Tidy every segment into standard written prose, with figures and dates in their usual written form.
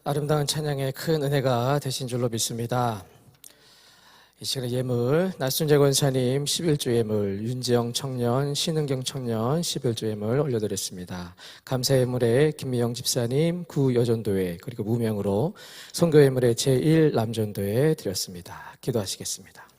아름다운 찬양의 큰 은혜가 되신 줄로 믿습니다. 이 시간에 예물, 나순재 권사님 11조 예물, 윤지영 청년, 신은경 청년 11조 예물 올려드렸습니다. 감사 예물에 김미영 집사님 구여전도회 그리고 무명으로 선교 예물에 제1남전도회 드렸습니다. 기도하시겠습니다.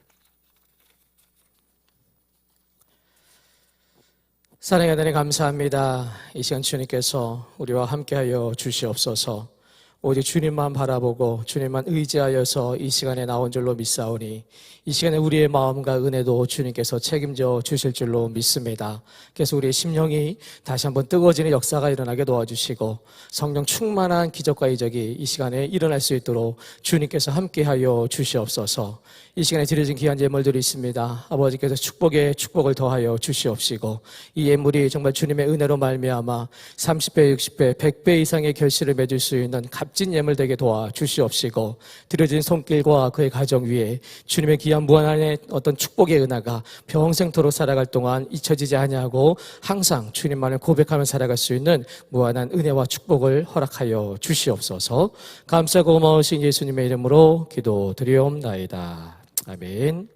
사랑의 하나님 감사합니다. 이 시간 주님께서 우리와 함께하여 주시옵소서. 오직 주님만 바라보고 주님만 의지하여서 이 시간에 나온 줄로 믿사오니 이 시간에 우리의 마음과 은혜도 주님께서 책임져 주실 줄로 믿습니다. 그래서 우리의 심령이 다시 한번 뜨거워지는 역사가 일어나게 도와주시고 성령 충만한 기적과 이적이 이 시간에 일어날 수 있도록 주님께서 함께하여 주시옵소서. 이 시간에 드려진 귀한 예물들이 있습니다. 아버지께서 축복에 축복을 더하여 주시옵시고 이 예물이 정말 주님의 은혜로 말미암아 30배, 60배, 100배 이상의 결실을 맺을 수 있는 값진 예물 되게 도와주시옵시고 드려진 손길과 그의 가정 위에 주님의 귀한 무한한 어떤 축복의 은혜가 평생토록 살아갈 동안 잊혀지지 아니하고 항상 주님만을 고백하며 살아갈 수 있는 무한한 은혜와 축복을 허락하여 주시옵소서. 감사하고 고마우신 예수님의 이름으로 기도드리옵나이다. 아멘.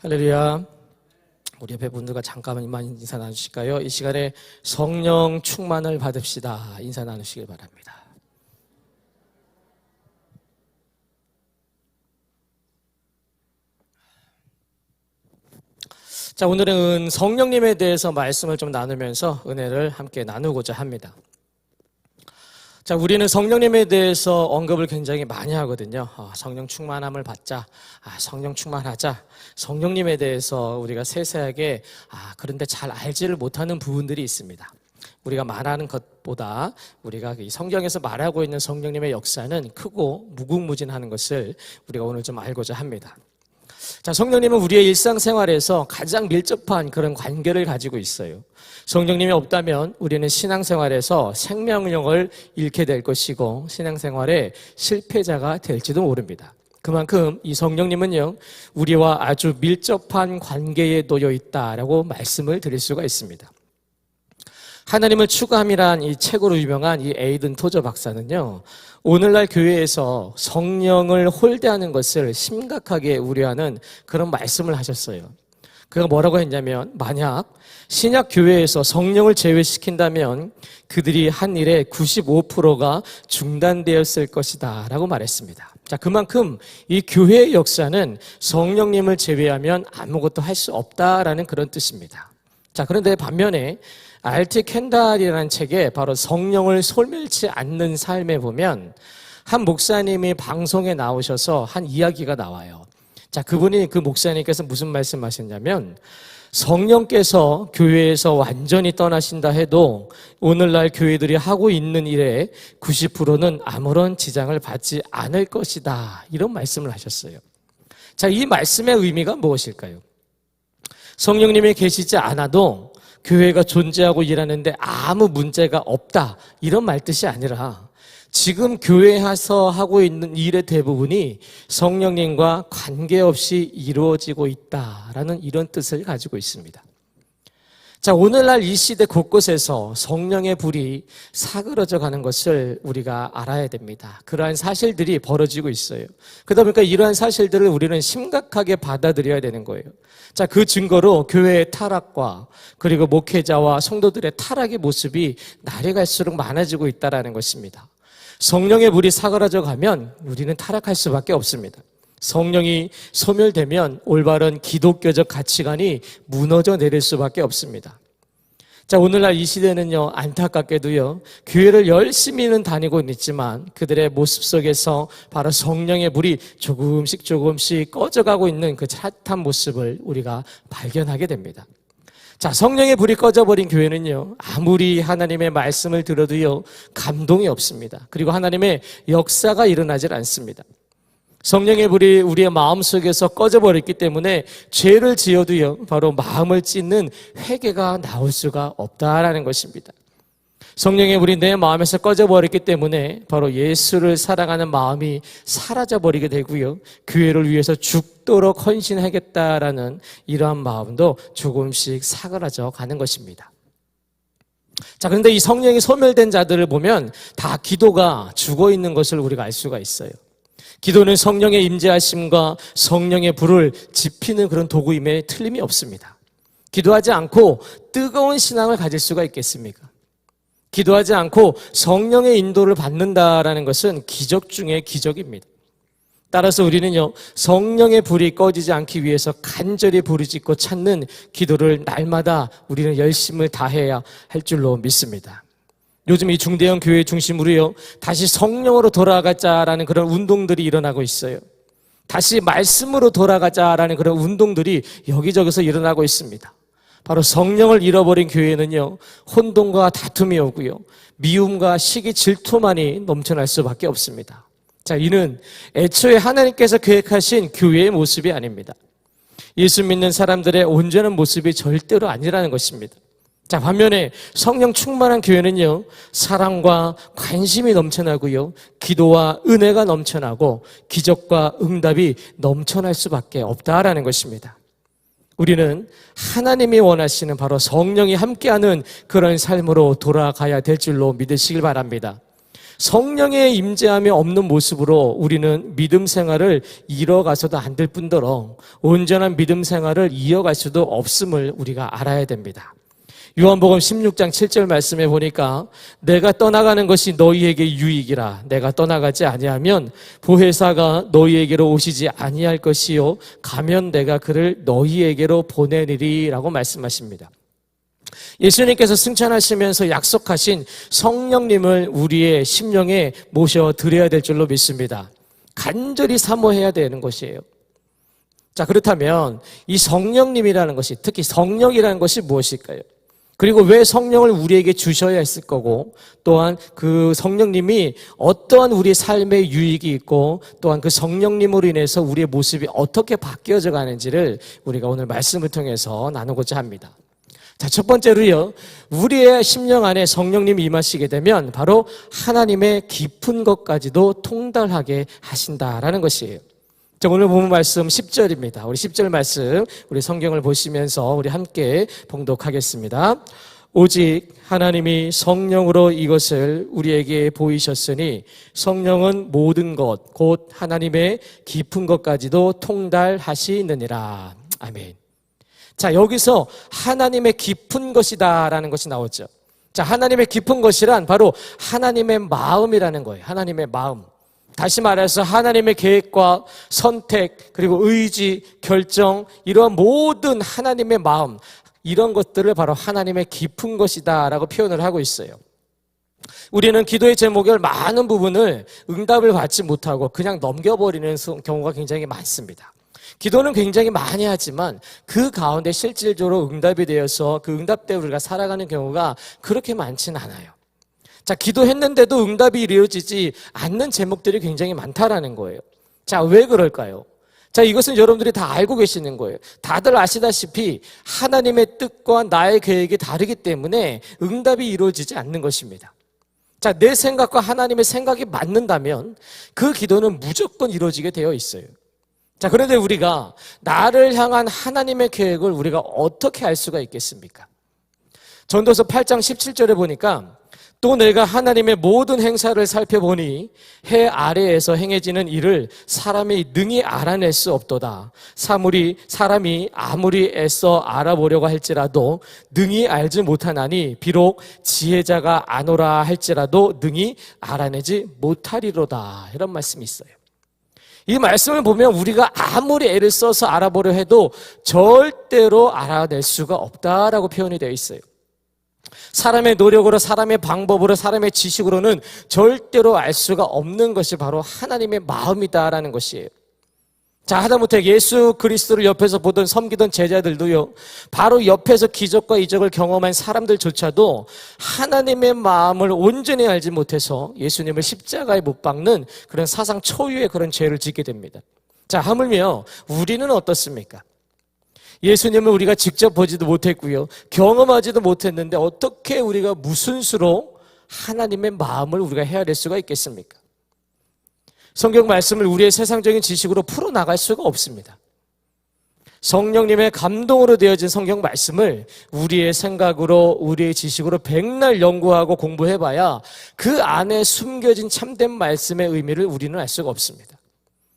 할렐루야. 우리 옆에 분들과 잠깐만 인사 나누실까요? 이 시간에 성령 충만을 받읍시다. 인사 나누시길 바랍니다. 자, 오늘은 성령님에 대해서 말씀을 좀 나누면서 은혜를 함께 나누고자 합니다. 자, 우리는 성령님에 대해서 언급을 굉장히 많이 하거든요. 성령 충만함을 받자, 성령 충만하자. 성령님에 대해서 우리가 세세하게 그런데 잘 알지를 못하는 부분들이 있습니다. 우리가 말하는 것보다 우리가 이 성경에서 말하고 있는 성령님의 역사는 크고 무궁무진하는 것을 우리가 오늘 좀 알고자 합니다. 자, 성령님은 우리의 일상생활에서 가장 밀접한 그런 관계를 가지고 있어요. 성령님이 없다면 우리는 신앙생활에서 생명력을 잃게 될 것이고 신앙생활의 실패자가 될지도 모릅니다. 그만큼 이 성령님은요, 우리와 아주 밀접한 관계에 놓여 있다라고 말씀을 드릴 수가 있습니다. 하나님을 추구함이란 이 책으로 유명한 이 에이든 토저 박사는요, 오늘날 교회에서 성령을 홀대하는 것을 심각하게 우려하는 그런 말씀을 하셨어요. 그가 뭐라고 했냐면, 만약 신약 교회에서 성령을 제외시킨다면 그들이 한 일의 95%가 중단되었을 것이다 라고 말했습니다. 자, 그만큼 이 교회의 역사는 성령님을 제외하면 아무것도 할 수 없다라는 그런 뜻입니다. 자, 그런데 반면에 R.T. 켄달이라는 책에 바로 성령을 소멸치 않는 삶에 보면 한 목사님이 방송에 나오셔서 한 이야기가 나와요. 자, 그 목사님께서 무슨 말씀하셨냐면, 성령께서 교회에서 완전히 떠나신다 해도 오늘날 교회들이 하고 있는 일에 90%는 아무런 지장을 받지 않을 것이다. 이런 말씀을 하셨어요. 자, 이 말씀의 의미가 무엇일까요? 성령님이 계시지 않아도 교회가 존재하고 일하는데 아무 문제가 없다, 이런 말뜻이 아니라 지금 교회에서 하고 있는 일의 대부분이 성령님과 관계없이 이루어지고 있다라는 이런 뜻을 가지고 있습니다. 자, 오늘날 이 시대 곳곳에서 성령의 불이 사그러져 가는 것을 우리가 알아야 됩니다. 그러한 사실들이 벌어지고 있어요. 그러다 보니까 이러한 사실들을 우리는 심각하게 받아들여야 되는 거예요. 자, 그 증거로 교회의 타락과 그리고 목회자와 성도들의 타락의 모습이 날이 갈수록 많아지고 있다는 것입니다. 성령의 불이 사그라져 가면 우리는 타락할 수밖에 없습니다. 성령이 소멸되면 올바른 기독교적 가치관이 무너져 내릴 수밖에 없습니다. 자, 오늘날 이 시대는요, 안타깝게도요, 교회를 열심히는 다니고 있지만 그들의 모습 속에서 바로 성령의 불이 조금씩 꺼져가고 있는 그 차탄 모습을 우리가 발견하게 됩니다. 자, 성령의 불이 꺼져버린 교회는요, 아무리 하나님의 말씀을 들어도요, 감동이 없습니다. 그리고 하나님의 역사가 일어나질 않습니다. 성령의 불이 우리의 마음속에서 꺼져버렸기 때문에 죄를 지어도요, 바로 마음을 찢는 회개가 나올 수가 없다라는 것입니다. 성령의 불이 내 마음에서 꺼져버렸기 때문에 바로 예수를 사랑하는 마음이 사라져버리게 되고요, 교회를 위해서 죽도록 헌신하겠다라는 이러한 마음도 조금씩 사그라져 가는 것입니다. 자, 그런데 이 성령이 소멸된 자들을 보면 다 기도가 죽어 있는 것을 우리가 알 수가 있어요. 기도는 성령의 임재하심과 성령의 불을 지피는 그런 도구임에 틀림이 없습니다. 기도하지 않고 뜨거운 신앙을 가질 수가 있겠습니까? 기도하지 않고 성령의 인도를 받는다라는 것은 기적 중의 기적입니다. 따라서 우리는요, 성령의 불이 꺼지지 않기 위해서 간절히 부르짖고 찾는 기도를 날마다 우리는 열심을 다해야 할 줄로 믿습니다. 요즘 이 중대형 교회 중심으로요, 다시 성령으로 돌아가자라는 그런 운동들이 일어나고 있어요. 다시 말씀으로 돌아가자라는 그런 운동들이 여기저기서 일어나고 있습니다. 바로 성령을 잃어버린 교회는요, 혼돈과 다툼이 오고요, 미움과 시기 질투만이 넘쳐날 수밖에 없습니다. 자, 이는 애초에 하나님께서 계획하신 교회의 모습이 아닙니다. 예수 믿는 사람들의 온전한 모습이 절대로 아니라는 것입니다. 자, 반면에 성령 충만한 교회는요, 사랑과 관심이 넘쳐나고요, 기도와 은혜가 넘쳐나고 기적과 응답이 넘쳐날 수밖에 없다라는 것입니다. 우리는 하나님이 원하시는 바로 성령이 함께하는 그런 삶으로 돌아가야 될 줄로 믿으시길 바랍니다. 성령의 임재함이 없는 모습으로 우리는 믿음 생활을 이어가서도 안 될 뿐더러 온전한 믿음 생활을 이어갈 수도 없음을 우리가 알아야 됩니다. 요한복음 16장 7절 말씀에 보니까 내가 떠나가는 것이 너희에게 유익이라. 내가 떠나가지 아니하면 보혜사가 너희에게로 오시지 아니할 것이요 가면 내가 그를 너희에게로 보내리라고 말씀하십니다. 예수님께서 승천하시면서 약속하신 성령님을 우리의 심령에 모셔드려야 될 줄로 믿습니다. 간절히 사모해야 되는 것이에요. 자, 그렇다면 이 성령님이라는 것이, 특히 성령이라는 것이 무엇일까요? 그리고 왜 성령을 우리에게 주셔야 했을 거고, 또한 그 성령님이 어떠한 우리 삶의 유익이 있고, 또한 그 성령님으로 인해서 우리의 모습이 어떻게 바뀌어져 가는지를 우리가 오늘 말씀을 통해서 나누고자 합니다. 자, 첫 번째로요, 우리의 심령 안에 성령님이 임하시게 되면 바로 하나님의 깊은 것까지도 통달하게 하신다라는 것이에요. 자, 오늘 본문 말씀 10절입니다. 우리 10절 말씀, 우리 성경을 보시면서 우리 함께 봉독하겠습니다. 오직 하나님이 성령으로 이것을 우리에게 보이셨으니 성령은 모든 것, 곧 하나님의 깊은 것까지도 통달하시느니라. 아멘. 자, 여기서 하나님의 깊은 것이다라는 것이 나오죠. 자, 하나님의 깊은 것이란 바로 하나님의 마음이라는 거예요. 하나님의 마음. 다시 말해서 하나님의 계획과 선택, 그리고 의지, 결정, 이러한 모든 하나님의 마음, 이런 것들을 바로 하나님의 깊은 것이다라고 표현을 하고 있어요. 우리는 기도의 제목의 많은 부분을 응답을 받지 못하고 그냥 넘겨버리는 경우가 굉장히 많습니다. 기도는 굉장히 많이 하지만 그 가운데 실질적으로 응답이 되어서 그 응답대로 우리가 살아가는 경우가 그렇게 많지는 않아요. 자, 기도했는데도 응답이 이루어지지 않는 제목들이 굉장히 많다라는 거예요. 자, 왜 그럴까요? 자, 이것은 여러분들이 다 알고 계시는 거예요. 다들 아시다시피 하나님의 뜻과 나의 계획이 다르기 때문에 응답이 이루어지지 않는 것입니다. 자, 내 생각과 하나님의 생각이 맞는다면 그 기도는 무조건 이루어지게 되어 있어요. 자, 그런데 우리가 나를 향한 하나님의 계획을 우리가 어떻게 알 수가 있겠습니까? 전도서 8장 17절에 보니까 또 내가 하나님의 모든 행사를 살펴보니 해 아래에서 행해지는 일을 사람이 능히 알아낼 수 없도다. 사람이 아무리 애써 알아보려고 할지라도 능히 알지 못하나니 비록 지혜자가 아노라 할지라도 능히 알아내지 못하리로다. 이런 말씀이 있어요. 이 말씀을 보면 우리가 아무리 애를 써서 알아보려 해도 절대로 알아낼 수가 없다라고 표현이 되어 있어요. 사람의 노력으로, 사람의 방법으로, 사람의 지식으로는 절대로 알 수가 없는 것이 바로 하나님의 마음이다라는 것이에요. 자, 하다못해 예수 그리스도를 옆에서 보던 섬기던 제자들도요, 바로 옆에서 기적과 이적을 경험한 사람들조차도 하나님의 마음을 온전히 알지 못해서 예수님을 십자가에 못 박는 그런 사상 초유의 그런 죄를 짓게 됩니다. 자, 하물며 우리는 어떻습니까? 예수님을 우리가 직접 보지도 못했고요, 경험하지도 못했는데 어떻게 우리가 무슨 수로 하나님의 마음을 우리가 헤아릴 수가 있겠습니까? 성경 말씀을 우리의 세상적인 지식으로 풀어나갈 수가 없습니다. 성령님의 감동으로 되어진 성경 말씀을 우리의 생각으로, 우리의 지식으로 백날 연구하고 공부해봐야 그 안에 숨겨진 참된 말씀의 의미를 우리는 알 수가 없습니다.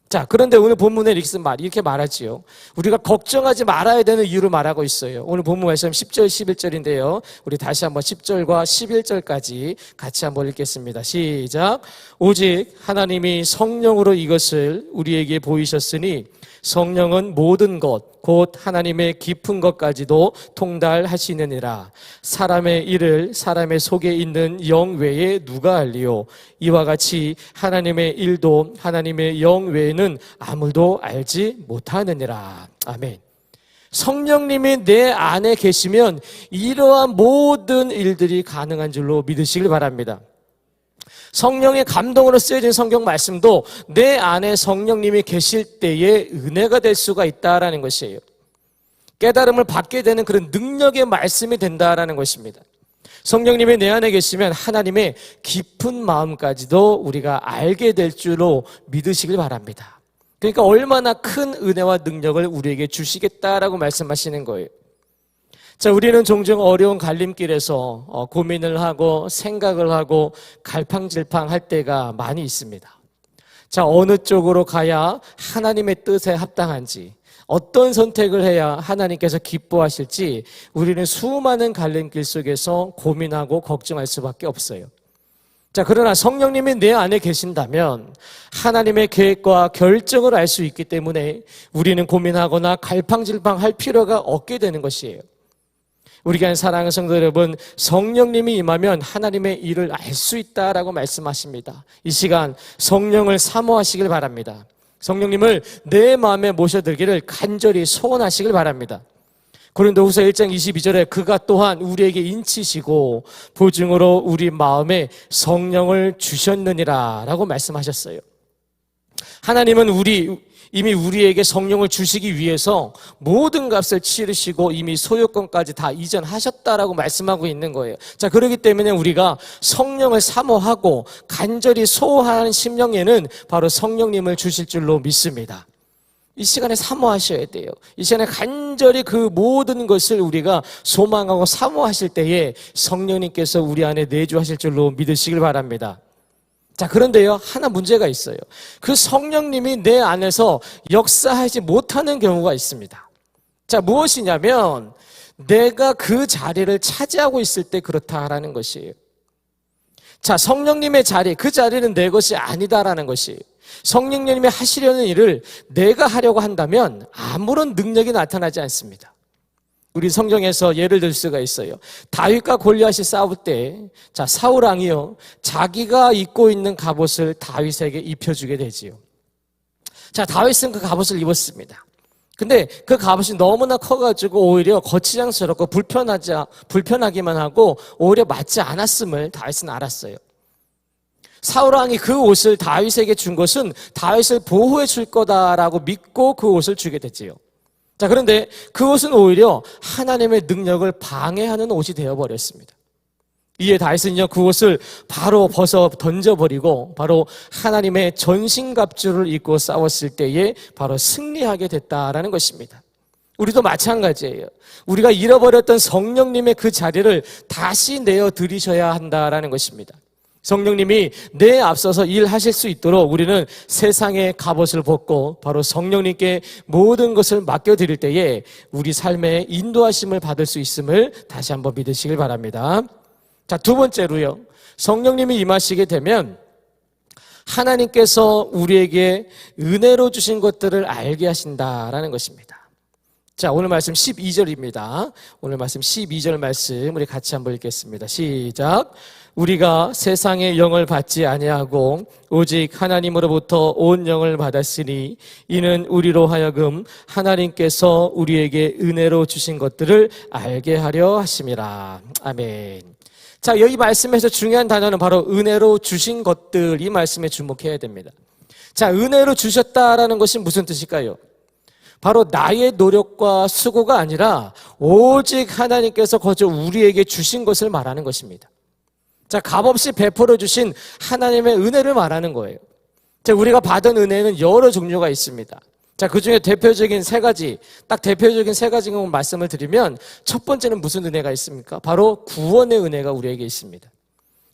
자, 그런데 오늘 본문에 이렇게 말하지요. 우리가 걱정하지 말아야 되는 이유를 말하고 있어요. 오늘 본문 말씀 10절, 11절인데요. 우리 다시 한번 10절과 11절까지 같이 한번 읽겠습니다. 시작. 오직 하나님이 성령으로 이것을 우리에게 보이셨으니 성령은 모든 것, 곧 하나님의 깊은 것까지도 통달하시느니라. 사람의 일을 사람의 속에 있는 영 외에 누가 알리요? 이와 같이 하나님의 일도 하나님의 영 외에는 아무도 알지 못하느니라. 아멘. 성령님이 내 안에 계시면 이러한 모든 일들이 가능한 줄로 믿으시길 바랍니다. 성령의 감동으로 쓰여진 성경 말씀도 내 안에 성령님이 계실 때에 은혜가 될 수가 있다라는 것이에요. 깨달음을 받게 되는 그런 능력의 말씀이 된다라는 것입니다. 성령님이 내 안에 계시면 하나님의 깊은 마음까지도 우리가 알게 될 줄로 믿으시길 바랍니다. 그러니까 얼마나 큰 은혜와 능력을 우리에게 주시겠다라고 말씀하시는 거예요. 자, 우리는 종종 어려운 갈림길에서 고민을 하고 생각을 하고 갈팡질팡할 때가 많이 있습니다. 자, 어느 쪽으로 가야 하나님의 뜻에 합당한지, 어떤 선택을 해야 하나님께서 기뻐하실지 우리는 수많은 갈림길 속에서 고민하고 걱정할 수밖에 없어요. 자, 그러나 성령님이 내 안에 계신다면 하나님의 계획과 결정을 알 수 있기 때문에 우리는 고민하거나 갈팡질팡할 필요가 없게 되는 것이에요. 우리 교회 사랑하는 성도 여러분, 성령님이 임하면 하나님의 일을 알 수 있다라고 말씀하십니다. 이 시간 성령을 사모하시길 바랍니다. 성령님을 내 마음에 모셔들기를 간절히 소원하시길 바랍니다. 고린도후서 1장 22절에 그가 또한 우리에게 인치시고 보증으로 우리 마음에 성령을 주셨느니라 라고 말씀하셨어요. 하나님은 이미 우리에게 성령을 주시기 위해서 모든 값을 치르시고 이미 소유권까지 다 이전하셨다라고 말씀하고 있는 거예요. 자, 그렇기 때문에 우리가 성령을 사모하고 간절히 소원하는 심령에는 바로 성령님을 주실 줄로 믿습니다. 이 시간에 사모하셔야 돼요. 이 시간에 간절히 그 모든 것을 우리가 소망하고 사모하실 때에 성령님께서 우리 안에 내주하실 줄로 믿으시길 바랍니다. 자, 그런데요, 하나 문제가 있어요. 그 성령님이 내 안에서 역사하지 못하는 경우가 있습니다. 자, 무엇이냐면 내가 그 자리를 차지하고 있을 때 그렇다라는 것이에요. 자, 성령님의 자리, 그 자리는 내 것이 아니다라는 것이에요. 성령님이 하시려는 일을 내가 하려고 한다면 아무런 능력이 나타나지 않습니다. 우리 성경에서 예를 들 수가 있어요. 다윗과 골리앗이 싸울 때, 자, 사울 왕이요, 자기가 입고 있는 갑옷을 다윗에게 입혀주게 되지요. 자, 다윗은 그 갑옷을 입었습니다. 근데 그 갑옷이 너무나 커가지고 오히려 거치장스럽고 불편하기만 하고 오히려 맞지 않았음을 다윗은 알았어요. 사울 왕이 그 옷을 다윗에게 준 것은 다윗을 보호해 줄 거다라고 믿고 그 옷을 주게 됐지요. 자, 그런데 그 옷은 오히려 하나님의 능력을 방해하는 옷이 되어버렸습니다. 이에 다윗은요, 그 옷을 바로 벗어 던져버리고 바로 하나님의 전신갑주를 입고 싸웠을 때에 바로 승리하게 됐다라는 것입니다. 우리도 마찬가지예요. 우리가 잃어버렸던 성령님의 그 자리를 다시 내어드리셔야 한다라는 것입니다. 성령님이 내 앞서서 일하실 수 있도록 우리는 세상의 갑옷을 벗고 바로 성령님께 모든 것을 맡겨드릴 때에 우리 삶의 인도하심을 받을 수 있음을 다시 한번 믿으시길 바랍니다. 자, 두 번째로요, 성령님이 임하시게 되면 하나님께서 우리에게 은혜로 주신 것들을 알게 하신다라는 것입니다. 자, 오늘 말씀 12절입니다. 오늘 말씀 12절 말씀 우리 같이 한번 읽겠습니다. 시작. 우리가 세상의 영을 받지 아니하고 오직 하나님으로부터 온 영을 받았으니 이는 우리로 하여금 하나님께서 우리에게 은혜로 주신 것들을 알게 하려 하심이라. 아멘. 자, 여기 말씀에서 중요한 단어는 바로 은혜로 주신 것들, 이 말씀에 주목해야 됩니다. 자, 은혜로 주셨다라는 것이 무슨 뜻일까요? 바로 나의 노력과 수고가 아니라 오직 하나님께서 거저 우리에게 주신 것을 말하는 것입니다. 자, 값없이 베풀어 주신 하나님의 은혜를 말하는 거예요. 자, 우리가 받은 은혜는 여러 종류가 있습니다. 자, 그 중에 대표적인 세 가지, 딱 대표적인 세 가지 말씀을 드리면 첫 번째는 무슨 은혜가 있습니까? 바로 구원의 은혜가 우리에게 있습니다.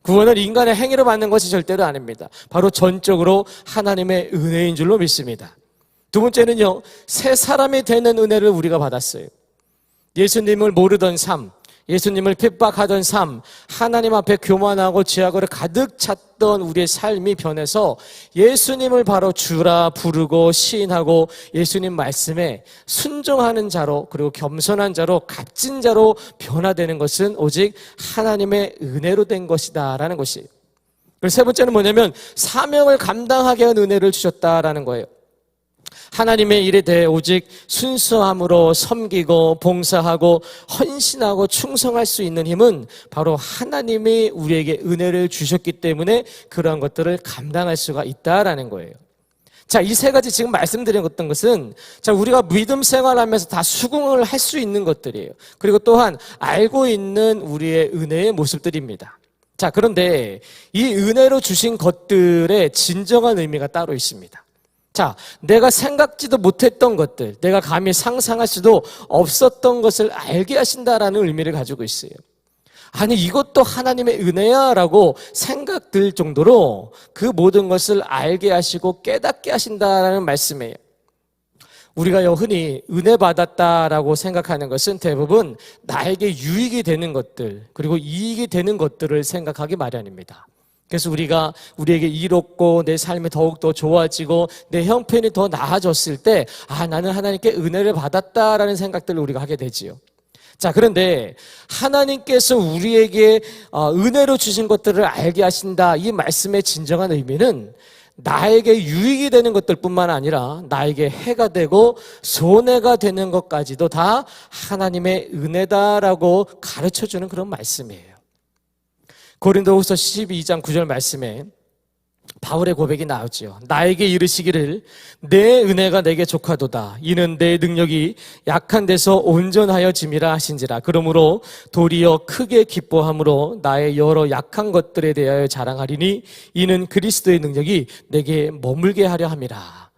구원은 인간의 행위로 받는 것이 절대로 아닙니다. 바로 전적으로 하나님의 은혜인 줄로 믿습니다. 두 번째는요, 새 사람이 되는 은혜를 우리가 받았어요. 예수님을 모르던 삶, 예수님을 핍박하던 삶, 하나님 앞에 교만하고 죄악으로 가득 찼던 우리의 삶이 변해서 예수님을 바로 주라 부르고 시인하고 예수님 말씀에 순종하는 자로, 그리고 겸손한 자로, 값진 자로 변화되는 것은 오직 하나님의 은혜로 된 것이다 라는 것이에요. 그리고 세 번째는 뭐냐면 사명을 감당하게 한 은혜를 주셨다라는 거예요. 하나님의 일에 대해 오직 순수함으로 섬기고 봉사하고 헌신하고 충성할 수 있는 힘은 바로 하나님이 우리에게 은혜를 주셨기 때문에 그러한 것들을 감당할 수가 있다라는 거예요. 자, 이 세 가지 지금 말씀드린 어떤 것은 자, 우리가 믿음 생활하면서 다 수긍을 할 수 있는 것들이에요. 그리고 또한 알고 있는 우리의 은혜의 모습들입니다. 자, 그런데 이 은혜로 주신 것들의 진정한 의미가 따로 있습니다. 자, 내가 생각지도 못했던 것들, 내가 감히 상상할 수도 없었던 것을 알게 하신다라는 의미를 가지고 있어요. 아니, 이것도 하나님의 은혜야 라고 생각들 정도로 그 모든 것을 알게 하시고 깨닫게 하신다라는 말씀이에요. 우리가 흔히 은혜 받았다라고 생각하는 것은 대부분 나에게 유익이 되는 것들, 그리고 이익이 되는 것들을 생각하기 마련입니다. 그래서 우리에게 이롭고 내 삶이 더욱더 좋아지고 내 형편이 더 나아졌을 때 나는 하나님께 은혜를 받았다라는 생각들을 우리가 하게 되지요. 자, 그런데 하나님께서 우리에게 은혜로 주신 것들을 알게 하신다, 이 말씀의 진정한 의미는 나에게 유익이 되는 것들뿐만 아니라 나에게 해가 되고 손해가 되는 것까지도 다 하나님의 은혜다라고 가르쳐주는 그런 말씀이에요. 고린도후서 12장 9절 말씀에 바울의 고백이 나오죠. 나에게 이르시기를 내 은혜가 내게 족하도다. 이는 내 능력이 약한 데서 온전하여 짐이라 하신지라. 그러므로 도리어 크게 기뻐함으로 나의 여러 약한 것들에 대하여 자랑하리니 이는 그리스도의 능력이 내게 머물게 하려 함이라.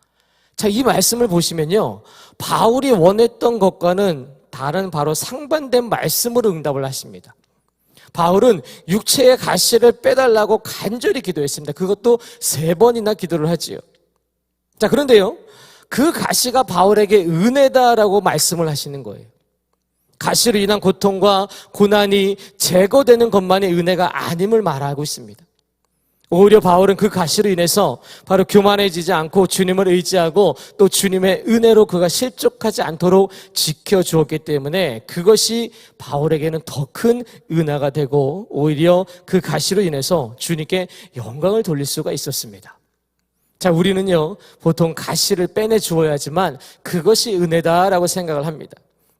자, 이 말씀을 보시면요, 바울이 원했던 것과는 다른 바로 상반된 말씀으로 응답을 하십니다. 바울은 육체의 가시를 빼달라고 간절히 기도했습니다. 그것도 3번이나 기도를 하지요. 자, 그런데요, 그 가시가 바울에게 은혜다라고 말씀을 하시는 거예요. 가시로 인한 고통과 고난이 제거되는 것만이 은혜가 아님을 말하고 있습니다. 오히려 바울은 그 가시로 인해서 바로 교만해지지 않고 주님을 의지하고 또 주님의 은혜로 그가 실족하지 않도록 지켜주었기 때문에 그것이 바울에게는 더 큰 은혜가 되고 오히려 그 가시로 인해서 주님께 영광을 돌릴 수가 있었습니다. 자, 우리는요, 보통 가시를 빼내 주어야지만 그것이 은혜다라고 생각을 합니다.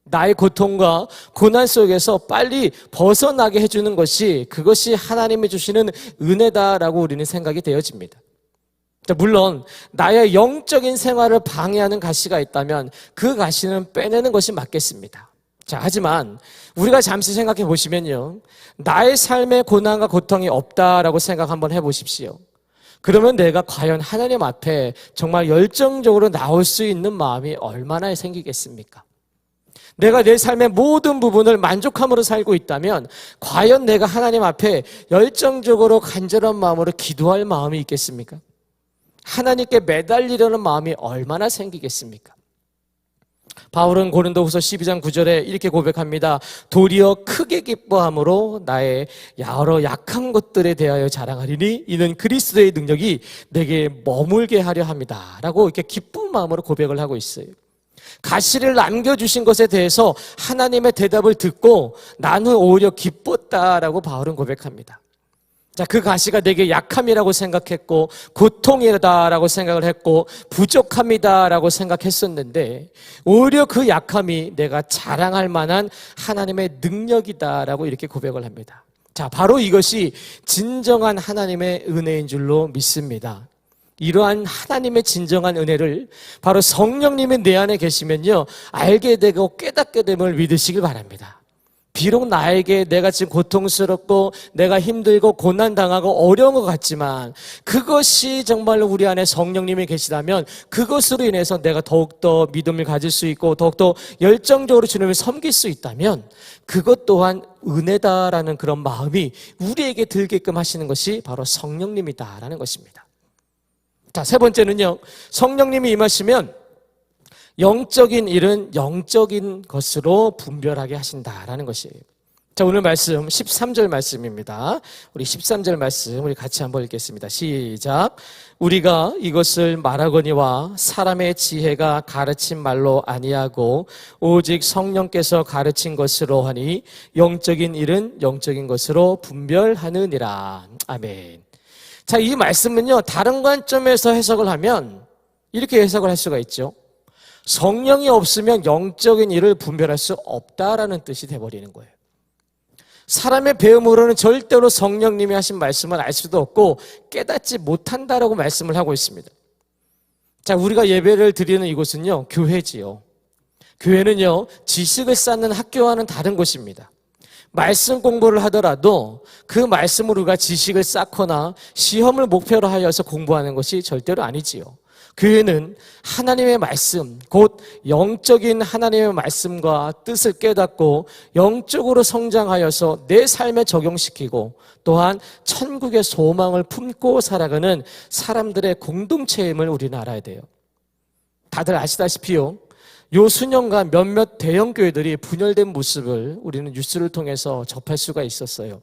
나의 고통과 고난 속에서 빨리 벗어나게 해주는 것이, 그것이 하나님이 주시는 은혜다라고 우리는 생각이 되어집니다. 물론 나의 영적인 생활을 방해하는 가시가 있다면 그 가시는 빼내는 것이 맞겠습니다. 자, 하지만 우리가 잠시 생각해 보시면요, 나의 삶에 고난과 고통이 없다라고 생각 한번 해보십시오. 그러면 내가 과연 하나님 앞에 정말 열정적으로 나올 수 있는 마음이 얼마나 생기겠습니까? 내가 내 삶의 모든 부분을 만족함으로 살고 있다면 과연 내가 하나님 앞에 열정적으로 간절한 마음으로 기도할 마음이 있겠습니까? 하나님께 매달리려는 마음이 얼마나 생기겠습니까? 바울은 고린도후서 12장 9절에 이렇게 고백합니다. 도리어 크게 기뻐함으로 나의 여러 약한 것들에 대하여 자랑하리니 이는 그리스도의 능력이 내게 머물게 하려 합니다 라고 이렇게 기쁜 마음으로 고백을 하고 있어요. 가시를 남겨주신 것에 대해서 하나님의 대답을 듣고 나는 오히려 기뻤다라고 바울은 고백합니다. 자, 그 가시가 내게 약함이라고 생각했고 고통이다라고 생각을 했고 부족함이다라고 생각했었는데 오히려 그 약함이 내가 자랑할 만한 하나님의 능력이다라고 이렇게 고백을 합니다. 자, 바로 이것이 진정한 하나님의 은혜인 줄로 믿습니다. 이러한 하나님의 진정한 은혜를 바로 성령님이 내 안에 계시면요, 알게 되고 깨닫게 됨을 믿으시길 바랍니다. 비록 나에게 내가 지금 고통스럽고 내가 힘들고 고난당하고 어려운 것 같지만 그것이 정말로 우리 안에 성령님이 계시다면 그것으로 인해서 내가 더욱더 믿음을 가질 수 있고 더욱더 열정적으로 주님을 섬길 수 있다면 그것 또한 은혜다라는 그런 마음이 우리에게 들게끔 하시는 것이 바로 성령님이다라는 것입니다. 자, 세 번째는요. 성령님이 임하시면 영적인 일은 영적인 것으로 분별하게 하신다라는 것이에요. 자, 오늘 말씀 13절 말씀입니다. 우리 13절 말씀 우리 같이 한번 읽겠습니다. 시작. 우리가 이것을 말하거니와 사람의 지혜가 가르친 말로 아니하고 오직 성령께서 가르친 것으로 하니 영적인 일은 영적인 것으로 분별하느니라. 아멘. 자, 이 말씀은요, 다른 관점에서 해석을 하면 이렇게 해석을 할 수가 있죠. 성령이 없으면 영적인 일을 분별할 수 없다라는 뜻이 돼버리는 거예요. 사람의 배움으로는 절대로 성령님이 하신 말씀을 알 수도 없고 깨닫지 못한다라고 말씀을 하고 있습니다. 자, 우리가 예배를 드리는 이곳은요, 교회지요. 교회는요, 지식을 쌓는 학교와는 다른 곳입니다. 말씀 공부를 하더라도 그 말씀으로 우리가 지식을 쌓거나 시험을 목표로 하여서 공부하는 것이 절대로 아니지요. 교회는 하나님의 말씀, 곧 영적인 하나님의 말씀과 뜻을 깨닫고 영적으로 성장하여서 내 삶에 적용시키고 또한 천국의 소망을 품고 살아가는 사람들의 공동체임을 우리는 알아야 돼요. 다들 아시다시피요, 요 수년간 몇몇 대형 교회들이 분열된 모습을 우리는 뉴스를 통해서 접할 수가 있었어요.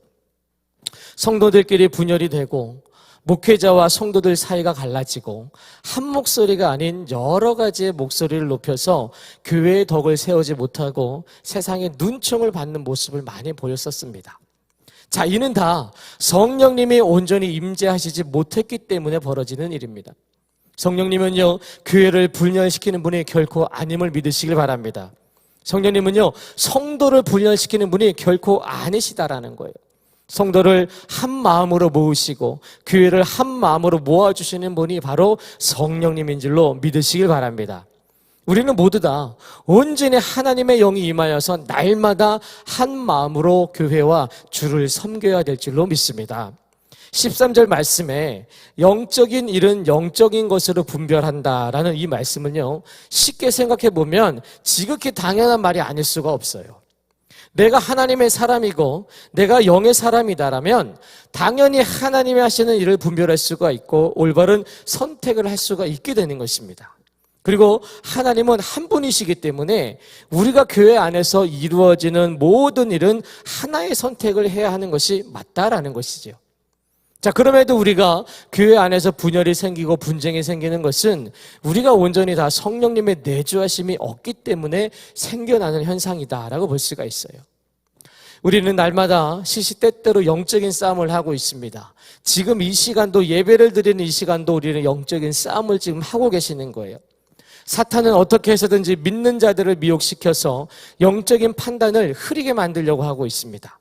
성도들끼리 분열이 되고 목회자와 성도들 사이가 갈라지고 한 목소리가 아닌 여러 가지의 목소리를 높여서 교회의 덕을 세우지 못하고 세상에 눈총을 받는 모습을 많이 보였었습니다. 자, 이는 다 성령님이 온전히 임재하시지 못했기 때문에 벌어지는 일입니다. 성령님은요, 교회를 분열시키는 분이 결코 아님을 믿으시길 바랍니다. 성령님은요, 성도를 분열시키는 분이 결코 아니시다라는 거예요. 성도를 한 마음으로 모으시고 교회를 한 마음으로 모아주시는 분이 바로 성령님인 줄로 믿으시길 바랍니다. 우리는 모두 다 온전히 하나님의 영이 임하여서 날마다 한 마음으로 교회와 주를 섬겨야 될 줄로 믿습니다. 13절 말씀에 영적인 일은 영적인 것으로 분별한다라는 이 말씀은요, 쉽게 생각해 보면 지극히 당연한 말이 아닐 수가 없어요. 내가 하나님의 사람이고 내가 영의 사람이다라면 당연히 하나님이 하시는 일을 분별할 수가 있고 올바른 선택을 할 수가 있게 되는 것입니다. 그리고 하나님은 한 분이시기 때문에 우리가 교회 안에서 이루어지는 모든 일은 하나의 선택을 해야 하는 것이 맞다라는 것이죠. 자, 그럼에도 우리가 교회 안에서 분열이 생기고 분쟁이 생기는 것은 우리가 온전히 다 성령님의 내주하심이 없기 때문에 생겨나는 현상이다라고 볼 수가 있어요. 우리는 날마다 시시때때로 영적인 싸움을 하고 있습니다. 지금 이 시간도 예배를 드리는 이 시간도 우리는 영적인 싸움을 지금 하고 계시는 거예요. 사탄은 어떻게 해서든지 믿는 자들을 미혹시켜서 영적인 판단을 흐리게 만들려고 하고 있습니다.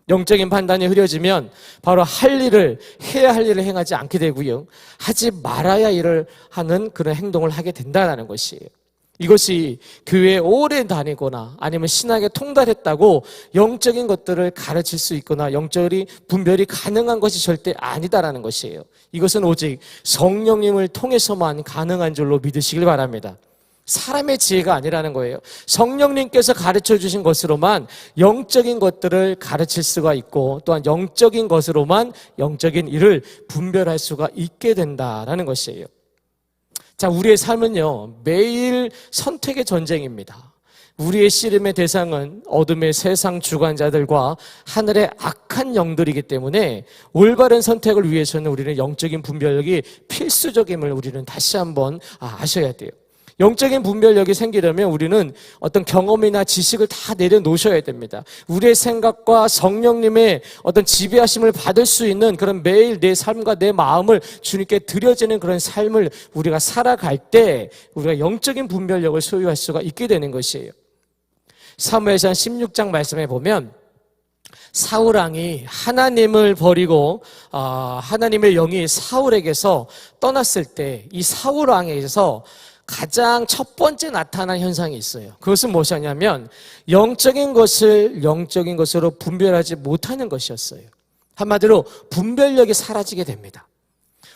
영적인 판단이 흐려지면 바로 해야 할 일을 행하지 않게 되고요, 하지 말아야 일을 하는 그런 행동을 하게 된다는 것이에요. 이것이 교회에 오래 다니거나 아니면 신학에 통달했다고 영적인 것들을 가르칠 수 있거나 영적인 분별이 가능한 것이 절대 아니다라는 것이에요. 이것은 오직 성령님을 통해서만 가능한 줄로 믿으시길 바랍니다. 사람의 지혜가 아니라는 거예요. 성령님께서 가르쳐 주신 것으로만 영적인 것들을 가르칠 수가 있고 또한 영적인 것으로만 영적인 일을 분별할 수가 있게 된다라는 것이에요. 자, 우리의 삶은요, 매일 선택의 전쟁입니다. 우리의 씨름의 대상은 어둠의 세상 주관자들과 하늘의 악한 영들이기 때문에 올바른 선택을 위해서는 우리는 영적인 분별력이 필수적임을 우리는 다시 한번 아셔야 돼요. 영적인 분별력이 생기려면 우리는 어떤 경험이나 지식을 다 내려놓으셔야 됩니다. 우리의 생각과 성령님의 어떤 지배하심을 받을 수 있는 그런 매일 내 삶과 내 마음을 주님께 드려지는 그런 삶을 우리가 살아갈 때 우리가 영적인 분별력을 소유할 수가 있게 되는 것이에요. 사무엘상 16장 말씀에 보면 사울 왕이 하나님을 버리고 하나님의 영이 사울에게서 떠났을 때 이 사울 왕에게서 가장 첫 번째 나타난 현상이 있어요. 그것은 무엇이냐면 영적인 것을 영적인 것으로 분별하지 못하는 것이었어요. 한마디로 분별력이 사라지게 됩니다.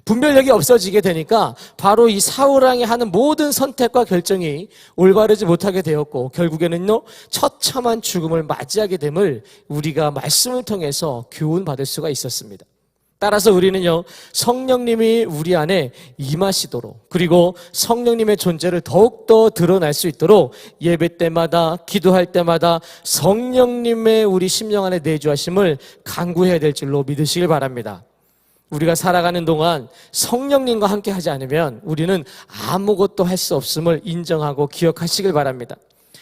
분별력이 없어지게 되니까 바로 이 사울왕이 하는 모든 선택과 결정이 올바르지 못하게 되었고 결국에는요 처참한 죽음을 맞이하게 됨을 우리가 말씀을 통해서 교훈받을 수가 있었습니다. 따라서 우리는요 성령님이 우리 안에 임하시도록 그리고 성령님의 존재를 더욱더 드러날 수 있도록 예배 때마다 기도할 때마다 성령님의 우리 심령 안에 내주하심을 간구해야 될 줄로 믿으시길 바랍니다. 우리가 살아가는 동안 성령님과 함께 하지 않으면 우리는 아무것도 할 수 없음을 인정하고 기억하시길 바랍니다.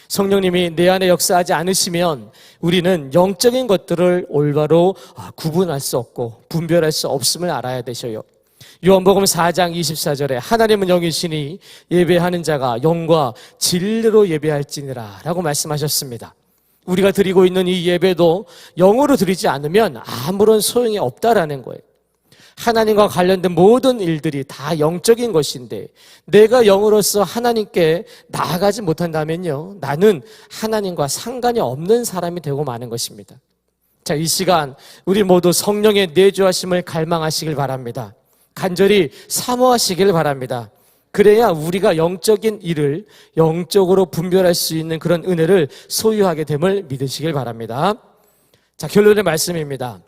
성령님이 내 안에 역사하지 않으시면 우리는 영적인 것들을 올바로 구분할 수 없고 분별할 수 없음을 알아야 되셔요. 요한복음 4장 24절에 하나님은 영이시니 예배하는 자가 영과 진리로 예배할지니라 라고 말씀하셨습니다. 우리가 드리고 있는 이 예배도 영으로 드리지 않으면 아무런 소용이 없다라는 거예요. 하나님과 관련된 모든 일들이 다 영적인 것인데 내가 영으로서 하나님께 나아가지 못한다면요 나는 하나님과 상관이 없는 사람이 되고 마는 것입니다. 자, 이 시간 우리 모두 성령의 내주하심을 갈망하시길 바랍니다. 간절히 사모하시길 바랍니다. 그래야 우리가 영적인 일을 영적으로 분별할 수 있는 그런 은혜를 소유하게 됨을 믿으시길 바랍니다. 자, 결론의 말씀입니다.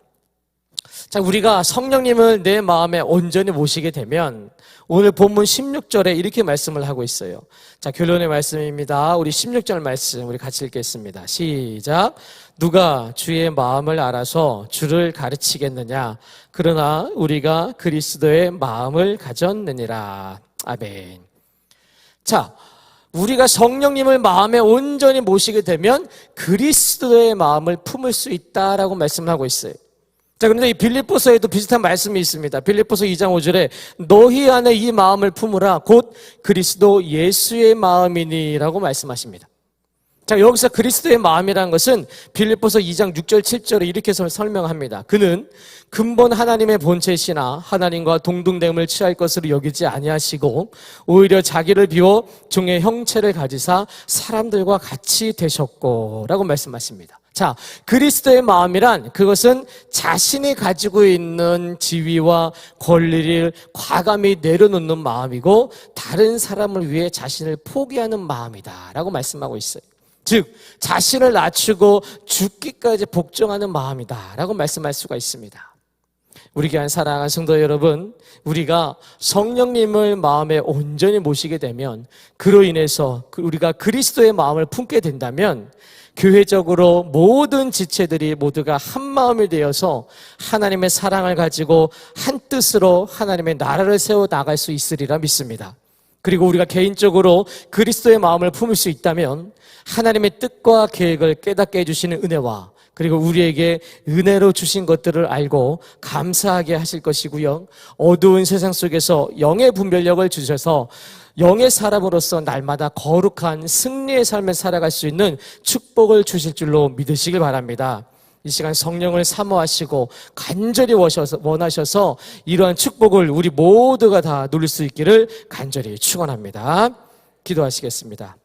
자, 우리가 성령님을 내 마음에 온전히 모시게 되면 오늘 본문 16절에 이렇게 말씀을 하고 있어요. 자, 결론의 말씀입니다. 우리 16절 말씀 우리 같이 읽겠습니다. 시작. 누가 주의 마음을 알아서 주를 가르치겠느냐? 그러나 우리가 그리스도의 마음을 가졌느니라. 아멘. 자, 우리가 성령님을 마음에 온전히 모시게 되면 그리스도의 마음을 품을 수 있다라고 말씀하고 있어요. 자, 그런데 이 빌립보서에도 비슷한 말씀이 있습니다. 빌립보서 2장 5절에 너희 안에 이 마음을 품으라 곧 그리스도 예수의 마음이니라고 말씀하십니다. 자, 여기서 그리스도의 마음이라는 것은 빌립보서 2장 6절 7절에 이렇게 설명합니다. 그는 근본 하나님의 본체시나 하나님과 동등됨을 취할 것으로 여기지 아니하시고 오히려 자기를 비워 종의 형체를 가지사 사람들과 같이 되셨고 라고 말씀하십니다. 자, 그리스도의 마음이란 그것은 자신이 가지고 있는 지위와 권리를 과감히 내려놓는 마음이고 다른 사람을 위해 자신을 포기하는 마음이다 라고 말씀하고 있어요. 즉 자신을 낮추고 죽기까지 복종하는 마음이다 라고 말씀할 수가 있습니다. 우리 교회 사랑하는 성도 여러분, 우리가 성령님을 마음에 온전히 모시게 되면 그로 인해서 우리가 그리스도의 마음을 품게 된다면 교회적으로 모든 지체들이 모두가 한 마음이 되어서 하나님의 사랑을 가지고 한 뜻으로 하나님의 나라를 세워 나갈 수 있으리라 믿습니다. 그리고 우리가 개인적으로 그리스도의 마음을 품을 수 있다면 하나님의 뜻과 계획을 깨닫게 해주시는 은혜와 그리고 우리에게 은혜로 주신 것들을 알고 감사하게 하실 것이고요. 어두운 세상 속에서 영의 분별력을 주셔서 영의 사람으로서 날마다 거룩한 승리의 삶을 살아갈 수 있는 축복을 주실 줄로 믿으시길 바랍니다. 이 시간 성령을 사모하시고 간절히 원하셔서 이러한 축복을 우리 모두가 다 누릴 수 있기를 간절히 축원합니다. 기도하시겠습니다.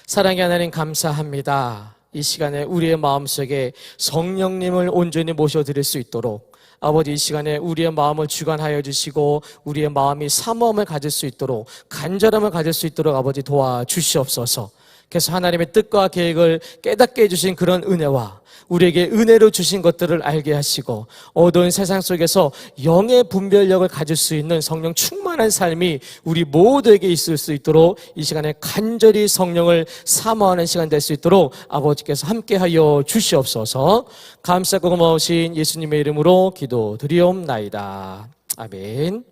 사랑의 하나님 감사합니다. 이 시간에 우리의 마음속에 성령님을 온전히 모셔드릴 수 있도록 아버지 이 시간에 우리의 마음을 주관하여 주시고 우리의 마음이 사모함을 가질 수 있도록 간절함을 가질 수 있도록 아버지 도와주시옵소서. 그래서 하나님의 뜻과 계획을 깨닫게 해주신 그런 은혜와 우리에게 은혜로 주신 것들을 알게 하시고 어두운 세상 속에서 영의 분별력을 가질 수 있는 성령 충만한 삶이 우리 모두에게 있을 수 있도록 이 시간에 간절히 성령을 사모하는 시간 될 수 있도록 아버지께서 함께하여 주시옵소서. 감사하고 고마우신 예수님의 이름으로 기도드리옵나이다. 아멘.